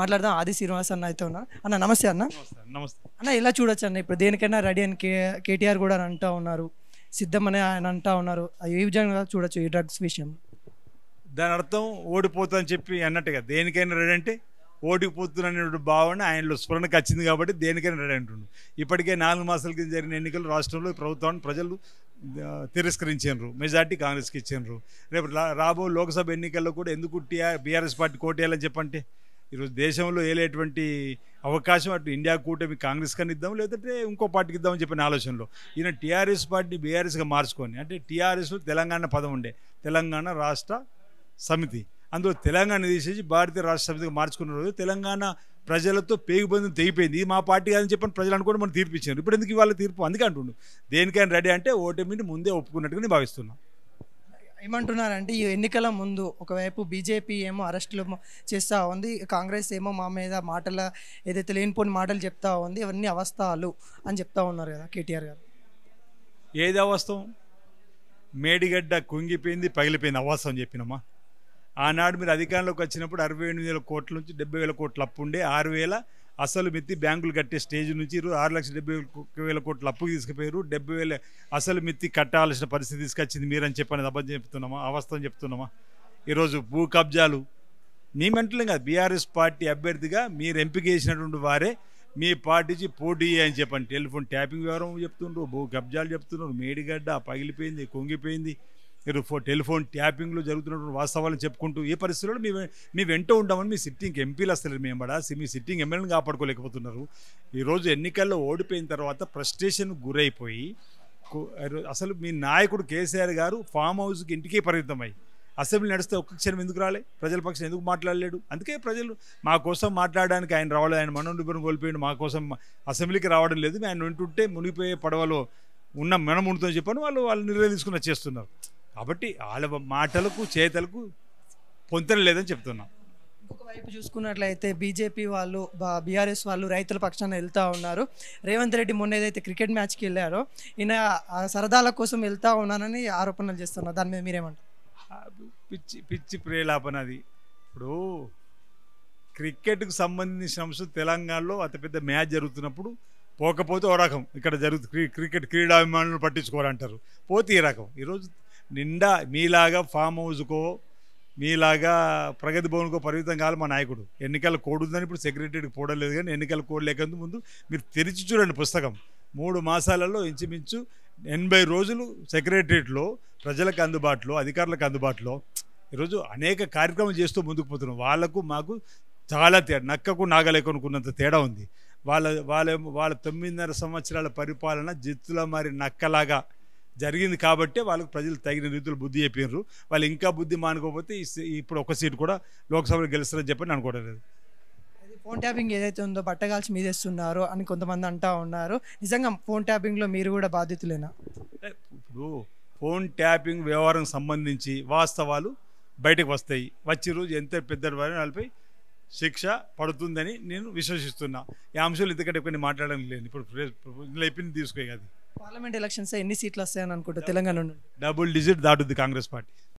మాట్లాడదాం. ఆది శ్రీనివాస్ అన్న అయితే ఉన్నారు. అన్న నమస్తే అన్న. నమస్తే. అన్న ఇలా చూడొచ్చు అన్న, ఇప్పుడు దేనికైనా రెడీ అని కేటీఆర్ కూడా అని అంటూ ఉన్నారు, సిద్ధమని ఆయన అంటూ ఉన్నారు. ఏ విధంగా చూడొచ్చు ఈ డ్రగ్స్ విషయం? దాని అర్థం ఓడిపోతుందని చెప్పి అన్నట్టుగా దేనికైనా రెడీ అంటే ఓడిపోతున్న భావన ఆయనలో స్ఫురణకు వచ్చింది కాబట్టి దేనికైనా రెడీ అంటుండు. ఇప్పటికే 4 మాసాల కింద జరిగిన ఎన్నికలు రాష్ట్రంలో ప్రభుత్వాన్ని ప్రజలు తిరస్కరించారు, మెజార్టీ కాంగ్రెస్కి ఇచ్చారు. రేపు రాబో లోక్సభ ఎన్నికల్లో కూడా ఎందుకు బీఆర్ఎస్ పార్టీ కోటేయాలని చెప్పంటే ఈరోజు దేశంలో ఏలేటువంటి అవకాశం అటు ఇండియా కూటమి కాంగ్రెస్ కన్నా ఇద్దాం, లేదంటే ఇంకో పార్టీకి ఇద్దామని చెప్పిన ఆలోచనలో ఈయన టీఆర్ఎస్ పార్టీ బీఆర్ఎస్గా మార్చుకొని, అంటే టీఆర్ఎస్లో తెలంగాణ పదం ఉండే తెలంగాణ రాష్ట్ర సమితి, అందులో తెలంగాణ తీసేసి భారతీయ రాష్ట్ర సమితిగా మార్చుకున్న రోజు తెలంగాణ ప్రజలతో పేగుబంధం తెగిపోయింది. ఇది మా పార్టీ కాదని చెప్పని ప్రజలు అనుకోండి మనం తీర్పు ఇచ్చారు. ఇప్పుడు ఎందుకు ఇవాళ తీర్పు? అందుకే అంటుండు దేనికైనా రెడీ అంటే ఓటమిని ముందే ఒప్పుకున్నట్టుగా నేను భావిస్తున్నాను. ఏమంటున్నారంటే ఈ ఎన్నికల ముందు ఒకవైపు బీజేపీ ఏమో అరెస్టులు చేస్తూ ఉంది, కాంగ్రెస్ ఏమో మా మీద మాటల ఏదైతే లేనిపోని మాటలు చెప్తా ఉంది, అవన్నీ అవస్థలు అని చెప్తా ఉన్నారు కదా కేటీఆర్ గారు. ఏది అవస్థం? మేడిగడ్డ కుంగిపోయింది, పగిలిపోయింది అవస్థ అని చెప్పినమ్మా. ఆనాడు మీరు అధికారంలోకి వచ్చినప్పుడు 68,000 కోట్ల నుంచి 70,000 కోట్ల అప్పు ఉండే, 6,000 అసలు మిత్తి బ్యాంకులు కట్టే స్టేజ్ నుంచి 6,70,000 కోట్ల అప్పుకి తీసుకుపోయారు. 70,000 అసలు మిత్తి కట్టాల్సిన పరిస్థితి తీసుకొచ్చింది మీరని చెప్పని అబద్ధం చెప్తున్నామా, అవస్థను చెప్తున్నామా? ఈరోజు భూ కబ్జాలు మీ మెంటలే కాదు, బీఆర్ఎస్ పార్టీ అభ్యర్థిగా మీరు ఎంపిక చేసినటువంటి వారే మీ పార్టీకి పోటీ అని చెప్పండి టెలిఫోన్ ట్యాపింగ్ వ్యవహారం చెప్తుండ్రు, భూ కబ్జాలు చెప్తున్నారు, మేడిగడ్డ పగిలిపోయింది, కుంగిపోయింది, మీరు టెలిఫోన్ ట్యాపింగ్లో జరుగుతున్నటువంటి వాస్తవాలను చెప్పుకుంటూ ఏ పరిస్థితుల్లో మీ వెంట ఉండమని మీ సిట్టింగ్ ఎంపీలు వస్తలేరు, మేము కూడా మీ సిట్టింగ్ ఎమ్మెల్యేని కాపాడుకోలేకపోతున్నారు. ఈరోజు ఎన్నికల్లో ఓడిపోయిన తర్వాత ఫ్రస్ట్రేషన్ గురైపోయి అసలు మీ నాయకుడు కేసీఆర్ గారు ఫామ్ హౌస్కి ఇంటికే పరిమితమై అసెంబ్లీ నడిస్తే ఒక్క క్షణం ఎందుకు రాలే, ప్రజల పక్షం ఎందుకు మాట్లాడలేడు? అందుకే ప్రజలు మా కోసం మాట్లాడడానికి ఆయన రావలేదు, ఆయన మనోనిబ్బరం కోల్పోయాడు, మా కోసం అసెంబ్లీకి రావడం లేదు, ఆయన వింటుంటే మునిగిపోయే పడవలో ఉన్న మనం ఉంటుందని చెప్పని వాళ్ళు నిర్ణయం తీసుకుని చేస్తున్నారు. కాబట్టి వాళ్ళ మాటలకు చేతలకు పొంతన లేదని చెప్తున్నాం. ఒకవైపు చూసుకున్నట్లయితే బీజేపీ వాళ్ళు బీఆర్ఎస్ వాళ్ళు రైతుల పక్షాన వెళ్తూ ఉన్నారు. రేవంత్ రెడ్డి మొన్న ఏదైతే క్రికెట్ మ్యాచ్కి వెళ్ళారో ఈయన సరదాల కోసం వెళ్తూ ఉన్నానని ఆరోపణలు చేస్తున్నారు, దాని మీద మీరేమంటారు? పిచ్చి ప్రేలాపన అది. ఇప్పుడు క్రికెట్కు సంబంధించిన అంశం తెలంగాణలో అతిపెద్ద మ్యాచ్ జరుగుతున్నప్పుడు పోకపోతే ఓ రకం, ఇక్కడ జరుగుతుంది క్రికెట్ క్రీడాభిమానులు పట్టించుకోవాలంటారు, పోతే ఈ రకం. ఈరోజు నిండా మీలాగా ఫామ్ హౌస్కో మీలాగా ప్రగతి భవన్కో పరిమితం కాదు మా నాయకుడు. ఎన్నికల కోడ్ ఉందని ఇప్పుడు సెక్రటరీకి పోవలేదు, కానీ ఎన్నికల కోడ్ లేకందు ముందు మీరు తెరిచి చూడండి పుస్తకం. 3 మాసాలలో ఇంచుమించు 80 రోజులు సెక్రటరియట్లో ప్రజలకు అందుబాటులో, అధికారులకు అందుబాటులో ఈరోజు అనేక కార్యక్రమాలు చేస్తూ ముందుకు పోతున్నాం. వాళ్లకు మాకు చాలా తేడా, నక్కకు నాగలేకొనుకున్నంత తేడా ఉంది. వాళ్ళ 9.5 సంవత్సరాల పరిపాలన జిత్తుల మరి నక్కలాగా జరిగింది కాబట్టి వాళ్ళకు ప్రజలు తగిన రీతిలో బుద్ధి చెప్పారు. వాళ్ళు ఇంకా బుద్ధి మానుకోకపోతే ఇప్పుడు ఒక సీటు కూడా లోక్సభలో గెలుస్తారని చెప్పని అనుకోవడం లేదు. ఫోన్ ట్యాపింగ్ ఏదైతే ఉందో బట్టగాల్చి మీదేస్తున్నారు అని కొంతమంది అంటూ ఉన్నారు, నిజంగా ఫోన్ ట్యాపింగ్లో మీరు కూడా బాధితులేనా? ఇప్పుడు ఫోన్ ట్యాపింగ్ వ్యవహారం సంబంధించి వాస్తవాలు బయటకు వస్తాయి, వచ్చే రోజు ఎంత పెద్ద వాళ్ళపై శిక్ష పడుతుందని నేను విశ్వసిస్తున్నా. ఈ అంశాలు ఎందుకంటే కొన్ని మాట్లాడడం లేదు. ఇప్పుడు అయిపోయింది తీసుకో. అది పార్లమెంట్ ఎలక్షన్స్ ఎన్ని సీట్లు వస్తాయని అనుకుంటా తెలంగాణ నుండి? డబుల్ డిజిట్ దాటుద్ది కాంగ్రెస్ పార్టీ.